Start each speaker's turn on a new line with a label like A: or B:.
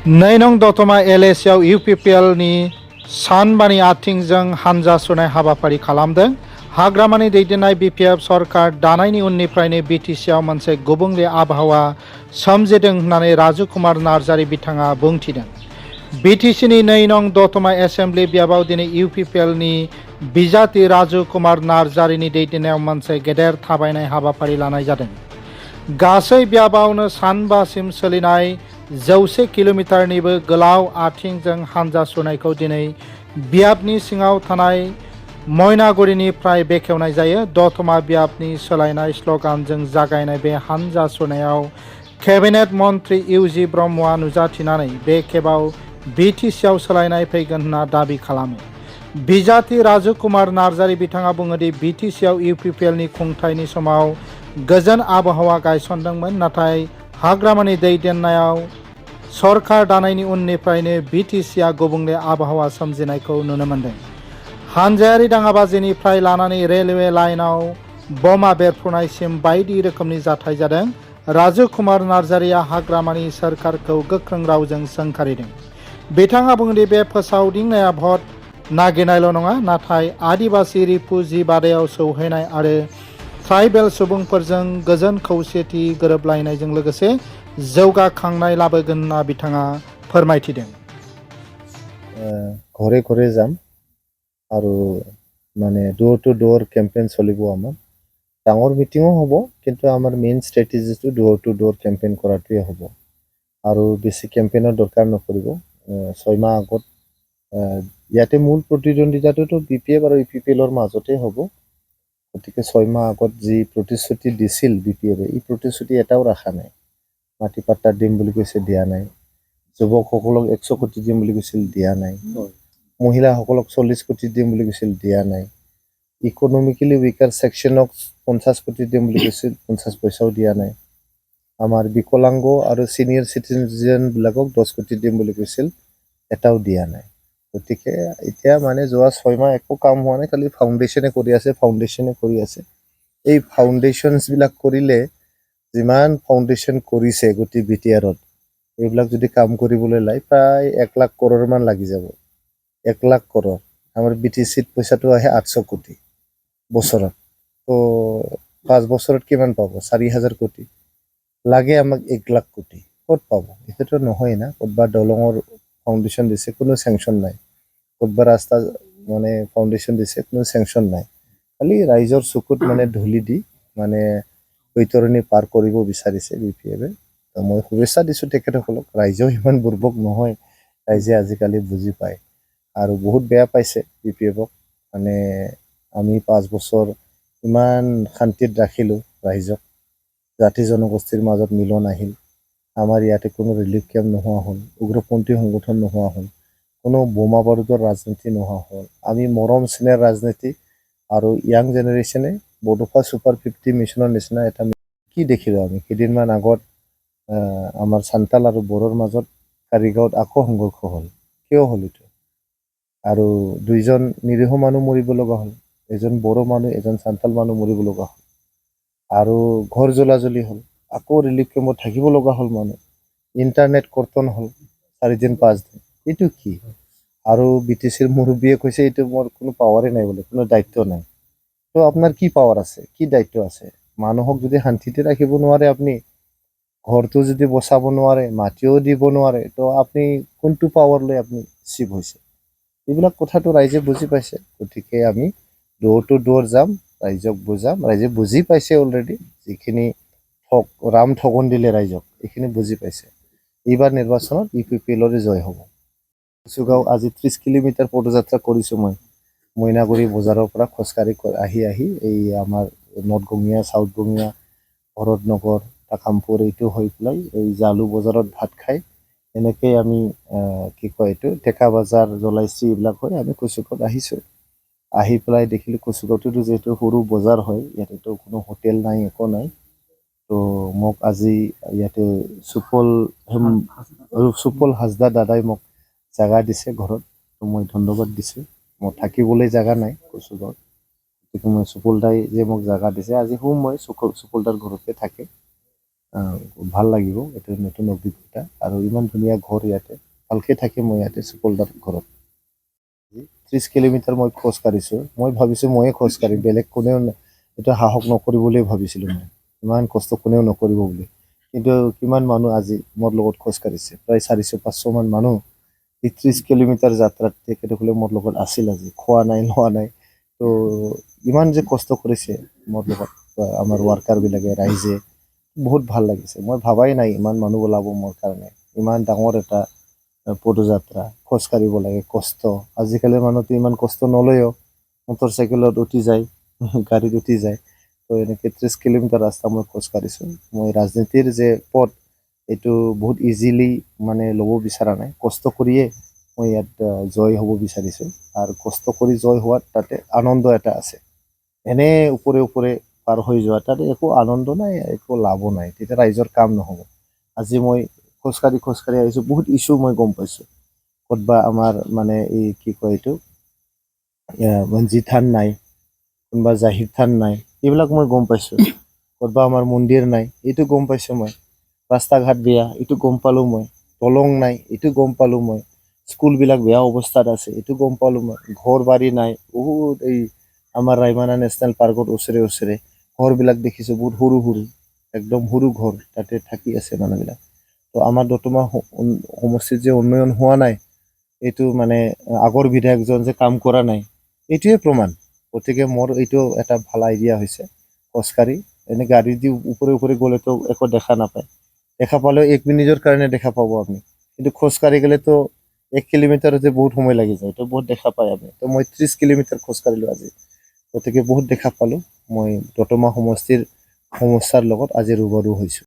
A: नै नं दतमा एलएसियाव इउपिपिएलनि सानबानि आथिंजों हानजा सुनाय हाबाफारि खालामदों। हाग्रामानि दैदेननाय बिपिएफ सरकार दानायनि उननिफ्रायनो बिटिसिआव मोनसे गुबुंले आबहावा सोमजिदों होननानै राजु कुमार नार्जारि बिथाङा बुंथिदों। बिटिसिनि 2 नं दतमा एसेम्बलि बियाबाव दिनै इउपिपिएलनि बिजाथि राजु कुमार नार्जारिनि दैदेननायाव मोनसे गेदेर थाबायनाय हाबाफारि लानाय जादों। गासै बियाबावनो सानबासिम सोलिनाय 100 किल'मिटारनिबो गोलाव आथिंजों हानजा सुनायखौ दिनै बियाबनि सिङाव थानाय मयनागुरिनिफ्राय बेखेवनाय जायो। दतमा बियाबनि सोलायनाय स्ल'गानजों जागायनाय बे हानजा सुनायाव केबिनेट मन्त्रि इउजि ब्रह्मआ नुजाथिनानै बे खेबाव बिटिसिआव सोलायनाय फैगोन होनना दाबि खालामो। बिजाथि राजु कुमार नार्जारि बिथाङा बुङोदि बिटिसिआव इउपिपिएलनि खुंथायनि समाव गोजोन आबहावा गायसनदोंमोन, नाथाय हाग्रामानि दैदेननायाव सरकार दानायनि उननिफ्रायनो बिटिसिआ गुबुंले आबहावा सोमजिनायखौ नुनो मोन्दों। हानजायारि दाङाबाजिनिफ्राय लानानै रेलवे लाइनआव बमा बेरफ्रुनायसिम बायदि रोखोमनि जाथाय जादों। राजु कुमार नार्जारिया हाग्रामानि सोरखारखौ गोख्रों रावजों सोंखारिदों। बिथाङा बुङोदि बे फोसावदिंनाया भट नागिरनायल' नङा, नाथाय आदिबासि रिफुजि बादायाव सौहैनाय आरो ट्राइबेल सुबुंफोरजों गोजोन खौसेथि गोरोबलायनायजों लोगोसे जौगाखांनाय लाबोगोन होनना बिथाङा फोरमायथिदों।
B: ঘৰে ঘৰে যাম আৰু মানে ডোৰ টু ডোৰ কেম্পেইন চলিব আমাৰ। ডাঙৰ মিটিঙো হ'ব, কিন্তু আমাৰ মেইন ষ্ট্ৰেটেজিটো ডোৰ টু ডোৰ কেম্পেইন কৰাটোৱে হ'ব। আৰু বেছি কেম্পেইনৰ দৰকাৰ নপৰিব। 6 মাহ আগত ইয়াতে মূল প্ৰতিদ্বন্দ্বিতাটোতো বিপিএফ আৰু ইউপিপিএলৰ মাজতে হ'ব। গতিকে 6 মাহ আগত যি প্ৰতিশ্ৰুতি দিছিল বিপিএফে, এই প্ৰতিশ্ৰুতি এটাও ৰখা নাই। মাটি পাট্টা দিম বুলি কৈছে, দিয়া নাই। যুৱকসকলক 100 কোটি দিম বুলি কৈছিল, দিয়া নাই। মহিলাসকলক 40 কোটি দিম বুলি কৈছিল, দিয়া নাই। ইকনমিকেলি উইকাৰ ছেকশ্যনক 50 কোটি দিম বুলি কৈছিল, 50 পইচাও দিয়া নাই। আমাৰ বিকলাংগ আৰু ছিনিয়ৰ চিটিজেনবিলাকক 10 কোটি দিম বুলি কৈছিল, এটাও দিয়া নাই। গতিকে এতিয়া মানে যোৱা 6 মাহ একো কাম হোৱা নাই, খালি ফাউণ্ডেশ্যনে কৰি আছে। এই ফাউণ্ডেশ্যনছবিলাক কৰিলে, যিমান ফাউণ্ডেশ্যন কৰিছে গোটেই বিটিআৰত, এইবিলাক যদি কাম কৰিবলৈ লাগে প্ৰায় 1 লাখ কৰোড়মান লাগি যাব। 1 লাখ কৰোড়। আমাৰ বিটিচিত পইচাটো আহে 800 কোটি বছৰত। তো 5 বছৰত কিমান পাব? 4,000 কোটি। লাগে আমাক 1 লাখ কোটি। ক'ত পাব? এইটোতো নহয় না। ক'তবা দলঙৰ ফাউণ্ডেশ্যন দিছে, কোনো চেংচন নাই। ক'তবা ৰাস্তা মানে ফাউণ্ডেশ্যন দিছে, কোনো চেংচন নাই। খালি ৰাইজৰ চকুত মানে ধূলি দি মানে বৈতৰণি পাৰ কৰিব বিচাৰিছে বিপিএফে। মই শুভেচ্ছা দিছোঁ তেখেতসকলক। ৰাইজেও ইমান বুৰ্বক নহয়, ৰাইজে আজিকালি বুজি পায় আৰু বহুত বেয়া পাইছে বিপিএফক। মানে আমি 5 বছৰ ইমান শান্তিত ৰাখিলোঁ ৰাইজক, জাতি জনগোষ্ঠীৰ মাজত মিলন আহিল। আমাৰ ইয়াতে কোনো ৰিলিফ কেম্প নোহোৱা হ'ল, উগ্ৰপন্থী সংগঠন নোহোৱা হ'ল, কোনো বোমা বাৰুদৰ ৰাজনীতি নোহোৱা হ'ল। আমি মৰম চেনেহ ৰাজনীতি আৰু ইয়াং জেনেৰেশ্যনে বডোফা ছুপাৰ 50 মিছনৰ নিচিনা এটা কি দেখিলোঁ আমি কেইদিনমান আগত আমাৰ চান্তাল আৰু বড়োৰ মাজত কাৰিগাঁৱত আকৌ সংঘৰ্ষ হ'ল। কিয় হ'ল এইটো? আৰু 2জন নিৰীহ মানুহ মৰিব লগা হ'ল, এজন বড়ো মানুহ, এজন চান্তাল মানুহ মৰিব লগা হ'ল। আৰু ঘৰ জ্বলাজ্বলি হ'ল, আকৌ ৰিলিফ কেম্পত থাকিব লগা হ'ল মানুহ। ইণ্টাৰনেট কৰ্তন হ'ল 4 দিন 5 দিন। এইটো কি? আৰু বিটিচিৰ মুৰব্বীয়ে কৈছে এইটো মোৰ কোনো পাৱাৰে নাই বোলে, কোনো দায়িত্ব নাই। তো আপোনাৰ কি পাৱাৰ আছে, কি দায়িত্ব আছে? মানুহক যদি শান্তিতে ৰাখিব নোৱাৰে, আপুনি ঘৰটো যদি বচাব নোৱাৰে, মাটিও দিব নোৱাৰে, তো আপুনি কোনটো পাৱাৰ লৈ আপুনি চিফ হৈছে? এইবিলাক কথাটো ৰাইজে বুজি পাইছে। গতিকে আমি ডোৰ টু ডোৰ যাম, ৰাইজক বুজাম। ৰাইজে বুজি পাইছে অলৰেডি, যিখিনি ৰাম ঠগন দিলে ৰাইজক, এইখিনি বুজি পাইছে। এইবাৰ নিৰ্বাচনত ইউপিপিএলৰে জয় হ'ব। কচুগাঁও আজি 30 কিলোমিটাৰ পদযাত্ৰা কৰিছোঁ মই। মইনাগুৰি বজাৰৰ পৰা খোজকাঢ়ি আহি এই আমাৰ নৰ্থ গঙিয়া, চাউথ গঙিয়া, ভৰতনগৰ, কামপুৰ এইটো হৈ পেলাই এই জালু বজাৰত ভাত খাই এনেকৈ আমি কি কয় এইটো টেকা বজাৰ, জলাইশ্ৰী এইবিলাক হৈ আমি কচুগাঁৱত আহিছোঁ। আহি পেলাই দেখিলোঁ কচুগাঁৱটোতো যিহেতু সৰু বজাৰ হয়, ইয়াতেতো কোনো হোটেল নাই, একো নাই। তো মোক আজি ইয়াতে সুপল হাজদা দাদাই মোক জাগা দিছে ঘৰত। তো মই ধন্যবাদ দিছোঁ। মোৰ থাকিবলৈ জাগা নাই কচুগাঁৱত, গতিকে মই সুপল দাই যে মোক জাগা দিছে, আজি মই সুপল দাৰ ঘৰতে থাকে। ভাল লাগিব, এইটো নতুন অভিজ্ঞতা। আৰু ইমান ধুনীয়া ঘৰ ইয়াতে, ভালকৈ থাকিম মই ইয়াতে সুকলদাৰ ঘৰত। 30 কিলোমিটাৰ মই খোজ কাঢ়িছোঁ। মই ভাবিছোঁ ময়ে খোজ কাঢ়িম, বেলেগ কোনেও এইটো সাহস নকৰিব বুলিয়ে ভাবিছিলোঁ মই, ইমান কষ্ট কোনেও নকৰিব বুলি। কিন্তু কিমান মানুহ আজি মোৰ লগত খোজ কাঢ়িছে, প্ৰায় 400-500 মান মানুহ এই 30 কিলোমিটাৰ যাত্ৰাত তেখেতসকলে মোৰ লগত আছিল আজি, খোৱা নাই লোৱা নাই। তো ইমান যে কষ্ট কৰিছে মোৰ লগত আমাৰ ৱাৰ্কাৰবিলাকে, ৰাইজে, বহুত ভাল লাগিছে। মই ভাবাই নাই ইমান মানুহ ওলাব মোৰ কাৰণে, ইমান ডাঙৰ এটা পদযাত্ৰা, খোজ কাঢ়িব লাগে, কষ্ট। আজিকালি মানুহটো ইমান কষ্ট নলয়ও, মটৰ চাইকেলত উঠি যায়, গাড়ীত উঠি যায়। তো এনেকৈ 30 কিলোমিটাৰ ৰাস্তা মই খোজ কাঢ়িছোঁ। মই ৰাজনীতিৰ যে পথ, এইটো বহুত ইজিলি মানে ল'ব বিচৰা নাই, কষ্ট কৰিয়ে মই ইয়াত জয় হ'ব বিচাৰিছোঁ। আৰু কষ্ট কৰি জয় হোৱাত তাতে আনন্দ এটা আছে। এনে ওপৰে ওপৰে পাৰ হৈ যোৱা তাতে একো আনন্দ নাই, একো লাভো নাই, তেতিয়া ৰাইজৰ কাম নহ'ব। আজি মই খোজকাঢ়ি আহিছোঁ, বহুত ইছ্যু মই গম পাইছোঁ। ক'তবা আমাৰ মানে এই কি কয় এইটো মছজিদ থান নাই, কোনোবা জাহিৰ থান নাই, এইবিলাক মই গম পাইছোঁ। ক'তবা আমাৰ মন্দিৰ নাই, এইটো গম পাইছোঁ মই। ৰাস্তা ঘাট বেয়া, এইটো গম পালোঁ মই। দলং নাই, এইটো গম পালোঁ মই। স্কুলবিলাক বেয়া অৱস্থাত আছে, এইটো গম পালোঁ মই। ঘৰ বাৰী নাই, বহুত এই আমাৰ ৰায়মনা নেশ্যনেল পাৰ্কত ওচৰে ওচৰে ঘৰবিলাক দেখিছোঁ, বহুত সৰু সৰু, একদম সৰু ঘৰ, তাতে থাকি আছে মানুহবিলাক। তো আমাৰ দতমা সমষ্টিত যে উন্নয়ন হোৱা নাই, এইটো মানে আগৰ বিধায়কজন যে কাম কৰা নাই, এইটোৱে প্ৰমাণ। গতিকে মোৰ এইটো এটা ভাল আইডিয়া হৈছে, খোজকাঢ়ি এনে গাড়ী দি ওপৰে ওপৰে গ'লেতো একো দেখা নাপায়, দেখা পালেও 1 মিনিটৰ কাৰণে দেখা পাব আপুনি। কিন্তু খোজকাঢ়ি গ'লেতো 1 কিলোমিটাৰতে বহুত সময় লাগি যায়, তো বহুত দেখা পায় আপুনি। তো মই 30 কিলোমিটাৰ খোজকাঢ়িলোঁ আজি, গতিকে বহুত দেখা পালোঁ। মই দতমা সমষ্টিৰ সমস্যাৰ লগত আজি ৰুবৰু হৈছোঁ।